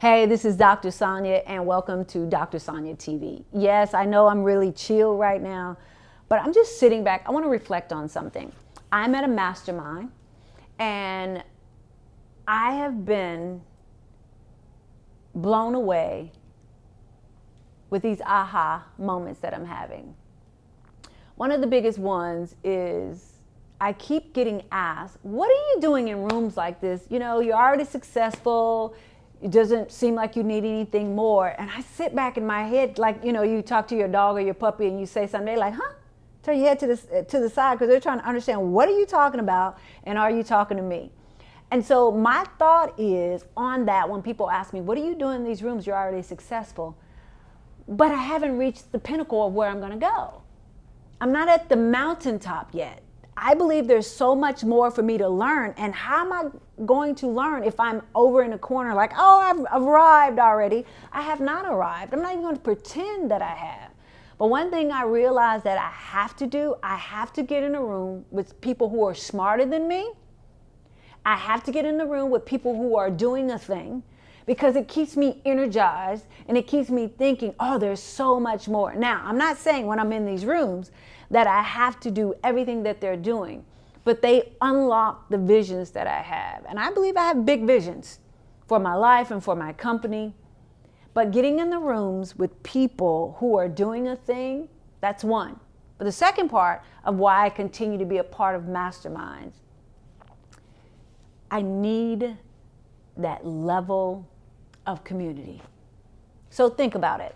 Hey, this is Dr. Sonja, and welcome to Dr. Sonja TV. Yes, I know I'm really chill right now, but I'm just sitting back. I want to reflect on something. I'm at a mastermind, and I have been blown away with these aha moments that I'm having. One of the biggest ones is I keep getting asked, what are you doing in rooms like this? You know, you're already successful. It doesn't seem like you need anything more. And I sit back in my head, like, you know, you talk to your dog or your puppy and you say something, they're like, huh? Turn your head to the side, because they're trying to understand, what are you talking about, and are you talking to me? And so my thought is on that, when people ask me, what are you doing in these rooms? You're already successful. But I haven't reached the pinnacle of where I'm gonna go. I'm not at the mountaintop yet. I believe there's so much more for me to learn. And how am I going to learn if I'm over in a corner like, oh, I've arrived already? I have not arrived. I'm not even going to pretend that I have. But one thing I realized that I have to do, I have to get in a room with people who are smarter than me. I have to get in the room with people who are doing a thing, because it keeps me energized and it keeps me thinking, oh, there's so much more. Now, I'm not saying when I'm in these rooms that I have to do everything that they're doing, but they unlock the visions that I have. And I believe I have big visions for my life and for my company. But getting in the rooms with people who are doing a thing, that's one. But the second part of why I continue to be a part of Masterminds, I need that level of community. So think about it.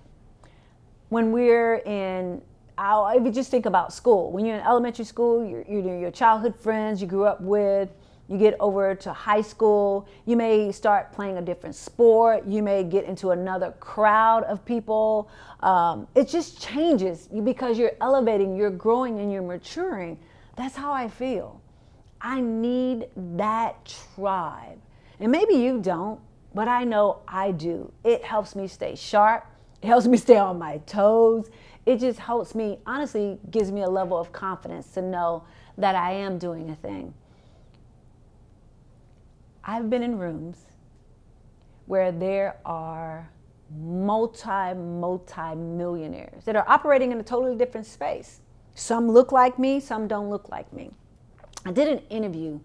When we're in, if you just think about school, when you're in elementary school, you're your childhood friends you grew up with, you get over to high school, you may start playing a different sport, you may get into another crowd of people. It just changes because you're elevating, you're growing, and you're maturing. That's how I feel. I need that tribe. And maybe you don't, but I know I do. It helps me stay sharp. It helps me stay on my toes. It just helps me, honestly, gives me a level of confidence to know that I am doing a thing. I've been in rooms where there are multi-millionaires that are operating in a totally different space. Some look like me, some don't look like me. I did an interview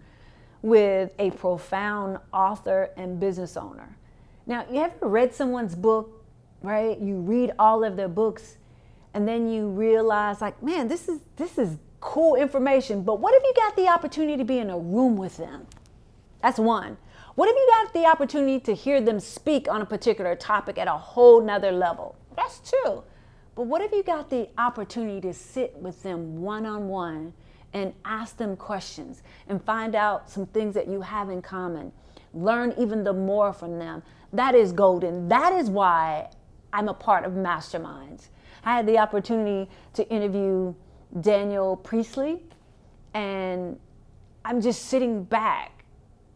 with a profound author and business owner. Now, you ever read someone's book, right? You read all of their books, and then you realize, like, man, this is cool information, but what if you got the opportunity to be in a room with them? That's one. What if you got the opportunity to hear them speak on a particular topic at a whole nother level? That's two. But what if you got the opportunity to sit with them one-on-one and ask them questions and find out some things that you have in common, learn even the more from them? That is golden. That is why I'm a part of Masterminds. I had the opportunity to interview Daniel Priestley, and I'm just sitting back.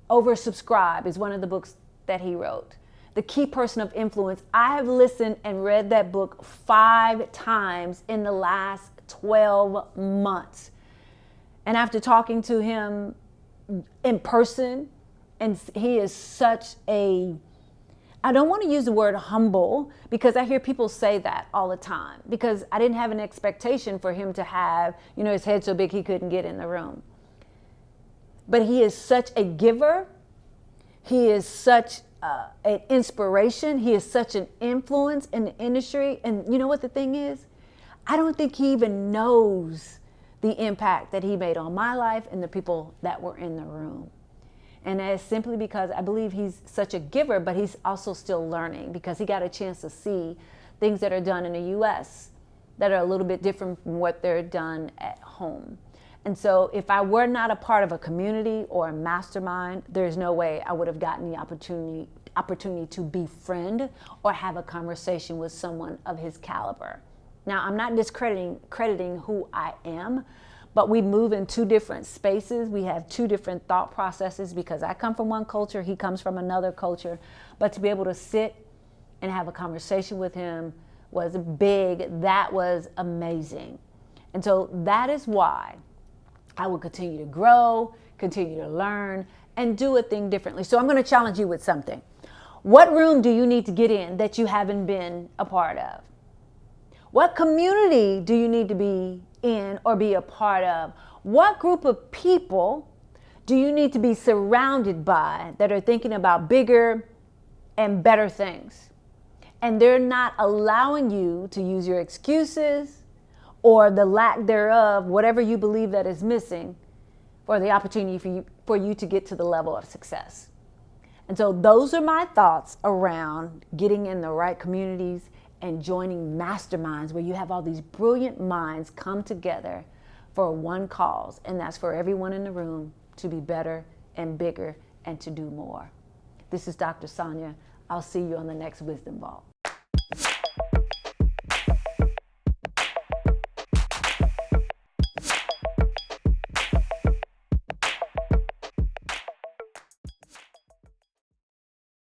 Oversubscribed is one of the books that he wrote. The Key Person of Influence. I have listened and read that book 5 times in the last 12 months. And after talking to him in person, and he is such a, I don't want to use the word humble, because I hear people say that all the time, because I didn't have an expectation for him to have, you know, his head so big he couldn't get in the room. But he is such a giver. He is such an inspiration. He is such an influence in the industry. And you know what the thing is? I don't think he even knows the impact that he made on my life and the people that were in the room. And that's simply because I believe he's such a giver, but he's also still learning, because he got a chance to see things that are done in the US that are a little bit different from what they're done at home. And so if I were not a part of a community or a mastermind, there's no way I would have gotten the opportunity to befriend or have a conversation with someone of his caliber. Now, I'm not discrediting who I am, but we move in 2 different spaces. We have 2 different thought processes, because I come from one culture, he comes from another culture. But to be able to sit and have a conversation with him was big. That was amazing. And so that is why I will continue to grow, continue to learn, and do a thing differently. So I'm going to challenge you with something. What room do you need to get in that you haven't been a part of? What community do you need to be in or be a part of? What group of people do you need to be surrounded by that are thinking about bigger and better things? And they're not allowing you to use your excuses or the lack thereof, whatever you believe that is missing, for the opportunity for you to get to the level of success. And so those are my thoughts around getting in the right communities and joining masterminds where you have all these brilliant minds come together for one cause, and that's for everyone in the room to be better and bigger and to do more. This is Dr. Sonja. I'll see you on the next Wisdom Vault.